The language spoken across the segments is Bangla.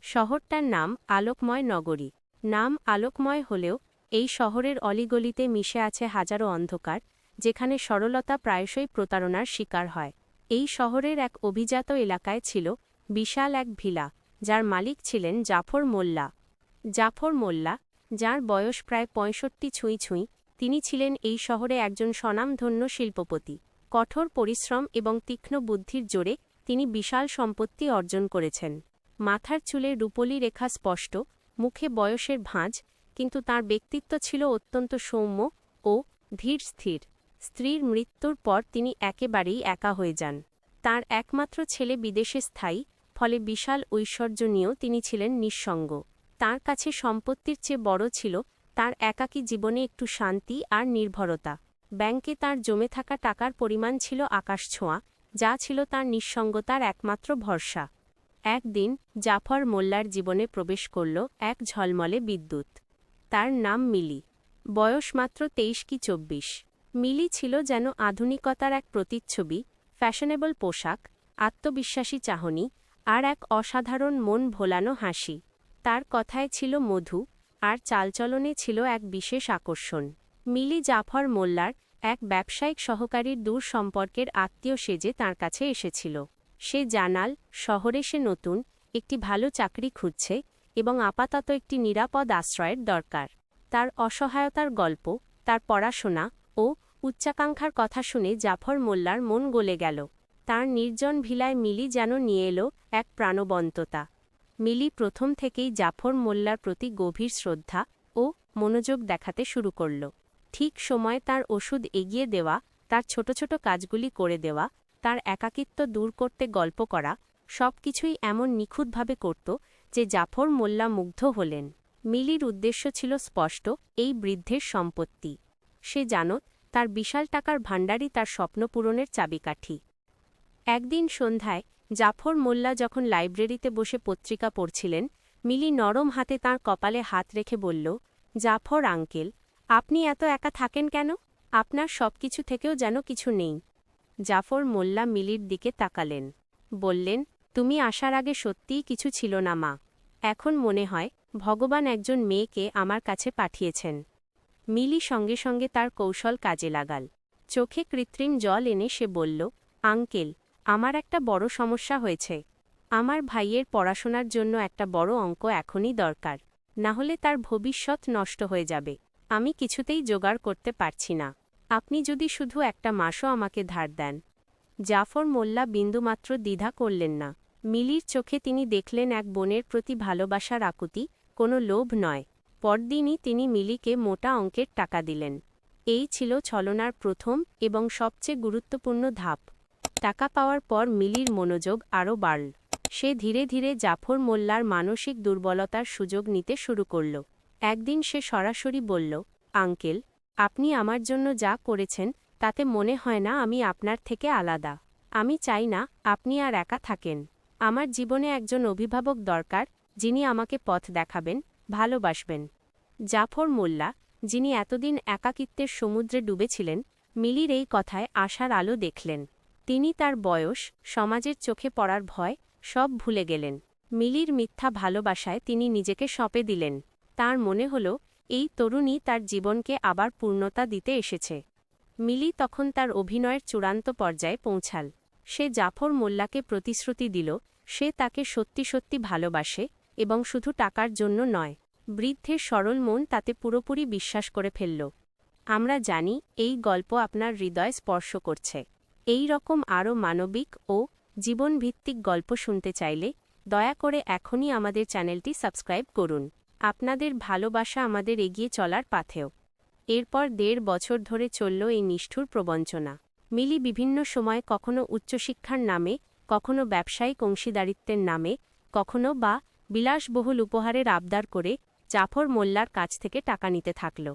শহরটার নাম আলোকময় নগরী। নাম আলোকময় হলেও এই শহরের অলিগলিতে মিশে আছে হাজারো অন্ধকার, যেখানে সরলতা প্রায়শই প্রতারণার শিকার হয়। এই শহরের এক অভিজাত এলাকায় ছিল বিশাল এক ভিলা, যার মালিক ছিলেন জাফর মোল্লা। জাফর মোল্লা, যার বয়স প্রায় ৬৫ ছুঁই ছুঁই, তিনি ছিলেন এই শহরে একজন স্বনামধন্য শিল্পপতি। কঠোর পরিশ্রম এবং তীক্ষ্ণ বুদ্ধির জোরে তিনি বিশাল সম্পত্তি অর্জন করেছেন। মাথার চুলে রূপলি রেখা স্পষ্ট, মুখে বয়সের ভাঁজ, কিন্তু তাঁর ব্যক্তিত্ব ছিল অত্যন্ত সৌম্য ও ধীর স্থির। স্ত্রীর মৃত্যুর পর তিনি একেবারেই একা হয়ে যান। তাঁর একমাত্র ছেলে বিদেশে স্থায়ী, ফলে বিশাল ঐশ্বর্য নিয়েও তিনি ছিলেন নিঃসঙ্গ। তাঁর কাছে সম্পত্তির চেয়ে বড় ছিল তাঁর একাকী জীবনে একটু শান্তি আর নির্ভরতা। ব্যাংকে তাঁর জমে থাকা টাকার পরিমাণ ছিল আকাশছোঁয়া, যা ছিল তাঁর নিঃসঙ্গতার একমাত্র ভরসা। একদিন জাফর মোল্লার জীবনে প্রবেশ করল এক ঝলমলে বিদ্যুৎ। তার নাম মিলি। বয়স মাত্র ২৩ কি ২৪। মিলি ছিল যেন আধুনিকতার এক প্রতিচ্ছবি, ফ্যাশনেবল পোশাক, আত্মবিশ্বাসী চাহনি আর এক অসাধারণ মন ভোলানো হাসি। তার কথায় ছিল মধু, আর চালচলনে ছিল এক বিশেষ আকর্ষণ। মিলি জাফর মোল্লার এক ব্যবসায়িক সহকারীর দূর সম্পর্কের আত্মীয় সেজে তাঁর কাছে এসেছিল। সে জানাল শহরে সে নতুন একটি ভালো চাকরি খুঁজছে এবং আপাতত একটি নিরাপদ আশ্রয়ের দরকার। তার অসহায়তার গল্প, তার পড়াশোনা ও উচ্চাকাঙ্ক্ষার কথা শুনে জাফর মোল্লার মন গলে গেল। তার নির্জন ভিলায় মিলি যেন নিয়ে এলো এক প্রাণবন্ততা। মিলি প্রথম থেকেই জাফর মোল্লার প্রতি গভীর শ্রদ্ধা ও মনোযোগ দেখাতে শুরু করল। ঠিক সময়ে তার ওষুধ এগিয়ে দেওয়া, তার ছোট ছোট কাজগুলি করে দেওয়া, তার একাকিত্ব দূর করতে গল্প করা, সবকিছুই এমন নিখুঁতভাবে করত যে জাফর মোল্লা মুগ্ধ হলেন। মিলির উদ্দেশ্য ছিল স্পষ্ট, এই বৃদ্ধের সম্পত্তি। সে জানত তার বিশাল টাকার ভাণ্ডারই তার স্বপ্ন পূরণের চাবিকাঠি। একদিন সন্ধ্যায় জাফর মোল্লা যখন লাইব্রেরিতে বসে পত্রিকা পড়ছিলেন, মিলি নরম হাতে তাঁর কপালে হাত রেখে বলল, জাফর আঙ্কেল, আপনি এত একা থাকেন কেন? আপনার সবকিছু থেকেও যেন কিছু নেই। জাফর মোল্লা মিলির দিকে তাকালেন। বললেন, তুমি আসার আগে সত্যিই কিছু ছিল না মা। এখন মনে হয় ভগবান একজন মেয়েকে আমার কাছে পাঠিয়েছেন। মিলি সঙ্গে সঙ্গে তার কৌশল কাজে লাগাল। চোখে কৃত্রিম জল এনে সে বলল, আঙ্কেল, আমার একটা বড় সমস্যা হয়েছে। আমার ভাইয়ের পড়াশোনার জন্য একটা বড় অঙ্ক এখনই দরকার, না হলে তার ভবিষ্যৎ নষ্ট হয়ে যাবে। আমি কিছুতেই জোগাড় করতে পারছি না। আপনি যদি শুধু একটা মাসও আমাকে ধার দেন। জাফর মোল্লা বিন্দুমাত্র দ্বিধা করলেন না। মিলির চোখে তিনি দেখলেন এক বোনের প্রতি ভালোবাসার আকুতি, কোনো লোভ নয়। পরদিনই তিনি মিলিকে মোটা অঙ্কের টাকা দিলেন। এই ছিল ছলনার প্রথম এবং সবচেয়ে গুরুত্বপূর্ণ ধাপ। টাকা পাওয়ার পর মিলির মনোযোগ আরও বাড়ল। সে ধীরে ধীরে জাফর মোল্লার মানসিক দুর্বলতার সুযোগ নিতে শুরু করল। একদিন সে সরাসরি বলল, আঙ্কেল, আপনি আমার জন্য যা করেছেন তাতে মনে হয় না আমি আপনার থেকে আলাদা। আমি চাই না আপনি আর একা থাকেন। আমার জীবনে একজন অভিভাবক দরকার, যিনি আমাকে পথ দেখাবেন, ভালোবাসবেন। জাফর মোল্লা, যিনি এতদিন একাকিত্বের সমুদ্রে ডুবেছিলেন, মিলির এই কথায় আশার আলো দেখলেন। তিনি তার বয়স, সমাজের চোখে পড়ার ভয় সব ভুলে গেলেন। মিলির মিথ্যা ভালোবাসায় তিনি নিজেকে সঁপে দিলেন। তার মনে হল এই তরুণী তার জীবনকে আবার পূর্ণতা দিতে এসেছে। মিলি তখন তার অভিনয়ের চূড়ান্ত পর্যায়ে পৌঁছাল। সে জাফর মোল্লাকে প্রতিশ্রুতি দিল সে তাকে সত্যি সত্যি ভালোবাসে এবং শুধু টাকার জন্য নয়। বৃদ্ধের সরল মন তাতে পুরোপুরি বিশ্বাস করে ফেলল। আমরা জানি এই গল্প আপনার হৃদয় স্পর্শ করছে। এই রকম আরও মানবিক ও জীবনভিত্তিক গল্প শুনতে চাইলে দয়া করে এখনই আমাদের চ্যানেলটি সাবস্ক্রাইব করুন। আপনাদের ভালোবাসা আমাদের এগিয়ে চলার পাথেয়। এরপর ১.৫ বছর ধরে চলল এই নিষ্ঠুর প্রবঞ্চনা। মিলি বিভিন্ন সময় কখনো উচ্চশিক্ষার নামে, কখনো ব্যবসায়িক অংশীদারিত্বের নামে, কখনো বা বিলাসবহুল উপহারের আবদার করে জাফর মোল্লার কাছ থেকে টাকা নিতে থাকল।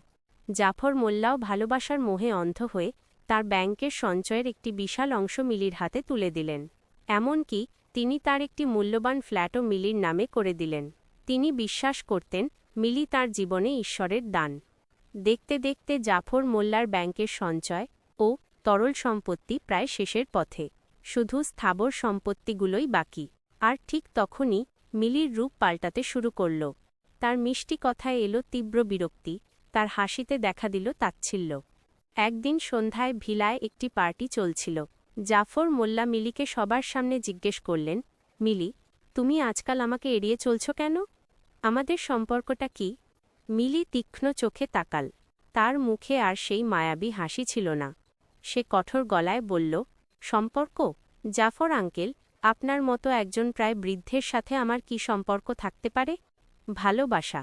জাফর মোল্লাও ভালোবাসার মোহে অন্ধ হয়ে তার ব্যাংকের সঞ্চয়ের একটি বিশাল অংশ মিলির হাতে তুলে দিলেন। এমনকি তিনি তার একটি মূল্যবান ফ্ল্যাটও মিলির নামে করে দিলেন। তিনি বিশ্বাস করতেন মিলি তার জীবনে ঈশ্বরের দান। দেখতে দেখতে জাফর মোল্লার ব্যাংকের সঞ্চয় ও তরল সম্পত্তি প্রায় শেষের পথে। শুধু স্থাবর সম্পত্তিগুলোই বাকি। আর ঠিক তখনই মিলির রূপ পাল্টাতে শুরু করল। তার মিষ্টি কথায় এলো তীব্র বিরক্তি, তার হাসিতে দেখা দিল তাচ্ছিল্য। একদিন সন্ধ্যায় ভিলায় একটি পার্টি চলছিল। জাফর মোল্লা মিলিকে সবার সামনে জিজ্ঞেস করলেন, মিলি, তুমি আজকাল আমাকে এড়িয়ে চলছ কেন? আমাদের সম্পর্কটা কি? মিলি তীক্ষ্ণ চোখে তাকাল। তার মুখে আর সেই মায়াবী হাসি ছিল না। সে কঠোর গলায় বলল, সম্পর্ক? জাফর আঙ্কেল, আপনার মতো একজন প্রায় বৃদ্ধের সাথে আমার কি সম্পর্ক থাকতে পারে? ভালোবাসা।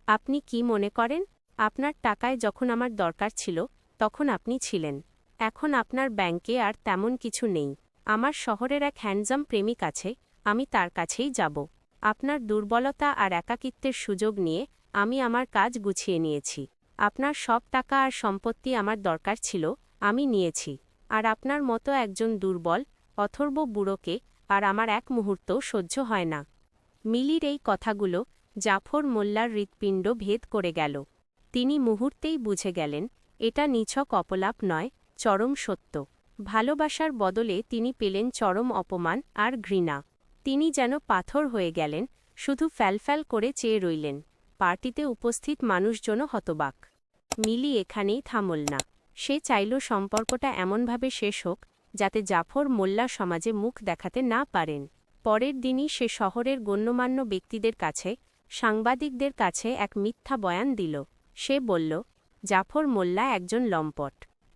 আপনি কি মনে করেন, আপনার টাকায় যখন আমার দরকার ছিল তখন আপনি ছিলেন। এখন আপনার ব্যাংকে আর তেমন কিছু নেই। আমার শহরের এক হ্যান্ডসাম প্রেমিক আছে, আমি তার কাছেই যাব। আপনার দুর্বলতা আর একাকিত্বের সুযোগ নিয়ে আমি আমার কাজ গুছিয়ে নিয়েছি। আপনার সব টাকা আর সম্পত্তি আমার দরকার ছিল, আমি নিয়েছি। আর আপনার মতো একজন দুর্বল, অথর্ব বুড়োকে আর আমার এক মুহূর্তও সহ্য হয় না। মিলির এই কথাগুলো জাফর মোল্লার হৃৎপিণ্ড ভেদ করে গেল। তিনি মুহূর্তেই বুঝে গেলেন, এটা নিছক অপলাপ নয়, চরম সত্য। ভালোবাসার বদলে তিনি পেলেন চরম অপমান আর ঘৃণা। তিনি যেন পাথর হয়ে গেলেন, শুধু ফ্যালফ্যাল করে চেয়ে রইলেন। পার্টিতে উপস্থিত মানুষজনও হতবাক। মিলি এখানেই থামল না। সে চাইল সম্পর্কটা এমনভাবে শেষ হোক যাতে জাফর মোল্লা সমাজে মুখ দেখাতে না পারেন। পরের দিনই সে শহরের গণ্যমান্য ব্যক্তিদের কাছে, সাংবাদিকদের কাছে এক মিথ্যা বয়ান দিল। সে বলল, জাফর মোল্লা একজন লম্পট।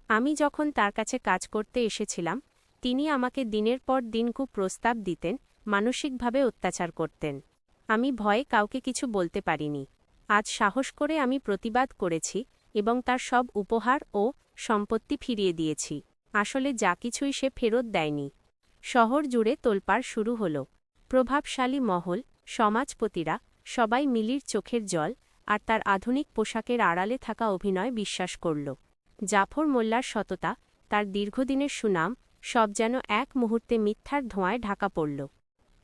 আমি যখন তার কাছে কাজ করতে এসেছিলাম, তিনি আমাকে দিনের পর দিন কুপ্রস্তাব দিতেন, মানসিকভাবে অত্যাচার করতেন। আমি ভয়ে কাউকে কিছু বলতে পারিনি। আজ সাহস করে আমি প্রতিবাদ করেছি এবং তার সব উপহার ও সম্পত্তি ফিরিয়ে দিয়েছি। আসলে যা কিছুই সে ফেরত দেয়নি। শহর জুড়ে তোলপাড় শুরু হল। প্রভাবশালী মহল, সমাজপতিরা সবাই মিলির চোখের জল আর তার আধুনিক পোশাকের আড়ালে থাকা অভিনয় বিশ্বাস করল। জাফর মোল্লার সততা, তার দীর্ঘদিনের সুনাম, সব যেন এক মুহূর্তে মিথ্যার ধোঁয়ায় ঢাকা পড়ল।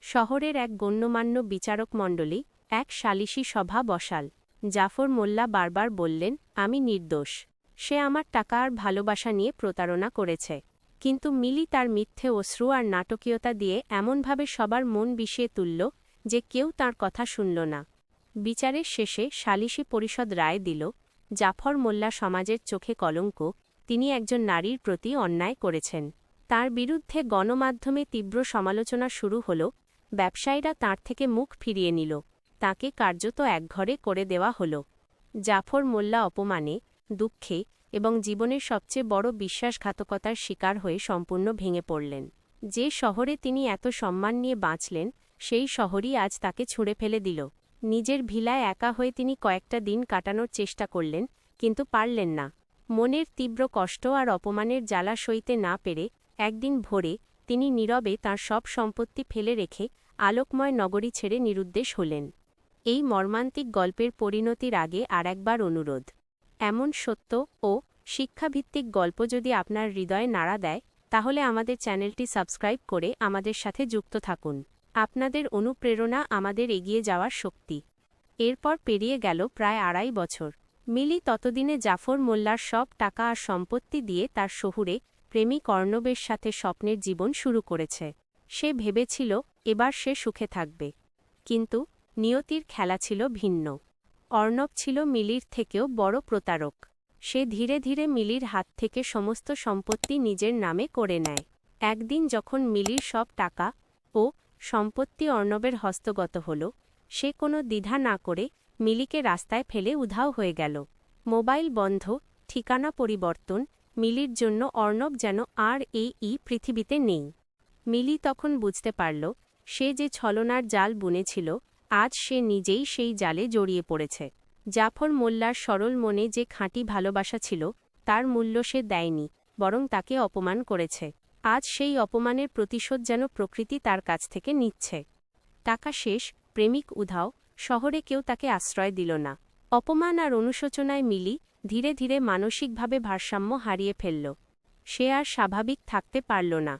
শহরের এক গণ্যমান্য বিচারক মণ্ডলী এক সালিশি সভা বসাল। জাফর মোল্লা বারবার বললেন, আমি নির্দোষ। সে আমার টাকা আর ভালোবাসা নিয়ে প্রতারণা করেছে। কিন্তু মিলি তার মিথ্যে অশ্রু আর নাটকীয়তা দিয়ে এমনভাবে সবার মন বিষিয়ে তুলল যে কেউ তার কথা শুনল না। বিচারের শেষে সালিশি পরিষদ রায় দিল, জাফর মোল্লা সমাজের চোখে কলঙ্ক, তিনি একজন নারীর প্রতি অন্যায় করেছেন। তার বিরুদ্ধে গণমাধ্যমে তীব্র সমালোচনা শুরু হল। ব্যবসায়ীরা তাঁর থেকে মুখ ফিরিয়ে নিল। তাকে কার্যত একঘরে করে দেওয়া হল। জাফর মোল্লা অপমানে, দুঃখে এবং জীবনের সবচেয়ে বড় বিশ্বাসঘাতকতার শিকার হয়ে সম্পূর্ণ ভেঙে পড়লেন। যে শহরে তিনি এত সম্মান নিয়ে বাঁচলেন, সেই শহরই আজ তাকে ছুঁড়ে ফেলে দিল। নিজের ভিলায় একা হয়ে তিনি কয়েকটা দিন কাটানোর চেষ্টা করলেন, কিন্তু পারলেন না। মনের তীব্র কষ্ট আর অপমানের জ্বালা সইতে না পেরে একদিন ভোরে তিনি নীরবে তাঁর সব সম্পত্তি ফেলে রেখে আলোকময় নগরী ছেড়ে নিরুদ্দেশ হলেন। এই মর্মান্তিক গল্পের পরিণতির আগে আরেকবার অনুরোধ, এমন সত্য ও শিক্ষাভিত্তিক গল্প যদি আপনার হৃদয়ে নাড়া দেয়, তাহলে আমাদের চ্যানেলটি সাবস্ক্রাইব করে আমাদের সাথে যুক্ত থাকুন। আপনাদের অনুপ্রেরণা আমাদের এগিয়ে যাওয়ার শক্তি। এরপর পেরিয়ে গেল প্রায় 2.5 বছর। মিলি ততদিনে জাফর মোল্লার সব টাকা আর সম্পত্তি দিয়ে তার শহুরে প্রেমিক অর্ণবের সাথে স্বপ্নের জীবন শুরু করেছে। সে ভেবেছিল এবার সে সুখে থাকবে। কিন্তু নিয়তির খেলা ছিল ভিন্ন। অর্ণব ছিল মিলির থেকেও বড় প্রতারক। সে ধীরে ধীরে মিলির হাত থেকে সমস্ত সম্পত্তি নিজের নামে করে নেয়। একদিন যখন মিলির সব টাকা ও সম্পত্তি অর্ণবের হস্তগত হল, সে কোনো দ্বিধা না করে মিলিকে রাস্তায় ফেলে উধাও হয়ে গেল। মোবাইল বন্ধ, ঠিকানা পরিবর্তন, মিলির জন্য অর্ণব যেন আর এই পৃথিবীতে নেই। মিলি তখন বুঝতে পারল, সে যে ছলনার জাল বুনেছিল, আজ সে নিজেই সেই জালে জড়িয়ে পড়েছে। জাফর মোল্লার সরল মনে যে খাঁটি ভালোবাসা ছিল, তার মূল্য সে দেয়নি, বরং তাকে অপমান করেছে। আজ সেই অপমানের প্রতিশোধ যেন প্রকৃতি তার কাছ থেকে নিচ্ছে। টাকা শেষ, প্রেমিক উধাও, শহরে কেউ তাকে আশ্রয় দিল না। অপমান আর অনুশোচনায় মিলি ধীরে ধীরে মানসিকভাবে ভারসাম্য হারিয়ে ফেলল। সে আর স্বাভাবিক থাকতে পারল না।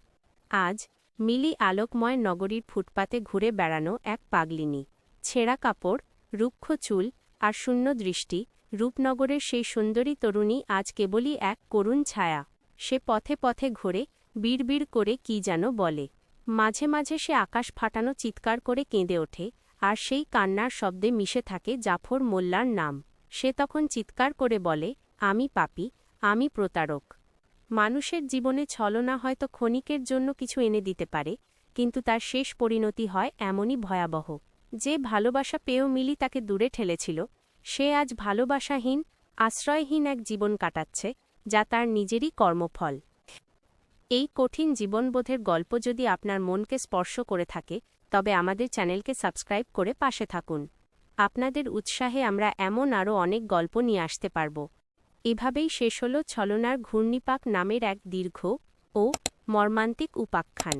আজ মিলি আলোকময় নগরীর ফুটপাতে ঘুরে বেড়ানো এক পাগলিনী। ছেঁড়া কাপড়, রুক্ষ চুল আর শূন্য দৃষ্টি, রূপনগরের সেই সুন্দরী তরুণী আজ কেবলই এক করুণ ছায়া। সে পথে পথে ঘোরে, বিড়বিড় করে কি যেন বলে। মাঝে মাঝে সে আকাশ ফাটানো চিৎকার করে কেঁদে ওঠে, আর সেই কান্নার শব্দে মিশে থাকে জাফর মোল্লার নাম। সে তখন চিৎকার করে বলে, আমি পাপী, আমি প্রতারক। মানুষের জীবনে ছলনা হয়তো ক্ষণিকের জন্য কিছু এনে দিতে পারে, কিন্তু তার শেষ পরিণতি হয় এমনই ভয়াবহ। যে ভালোবাসা পেয়েও মিলি তাকে দূরে ঠেলেছিল, সে আজ ভালোবাসাহীন, আশ্রয়হীন এক জীবন কাটাচ্ছে, যা তার নিজেরই কর্মফল। এই কঠিন জীবনবোধের গল্প যদি আপনার মনকে স্পর্শ করে থাকে, তবে আমাদের চ্যানেলকে সাবস্ক্রাইব করে পাশে থাকুন। আপনাদের উৎসাহে আমরা এমন আরও অনেক গল্প নিয়ে আসতে পারব। এভাবেই শেষ হল ছলনার ঘূর্ণিপাক নামের এক দীর্ঘ ও মর্মান্তিক উপাখ্যান।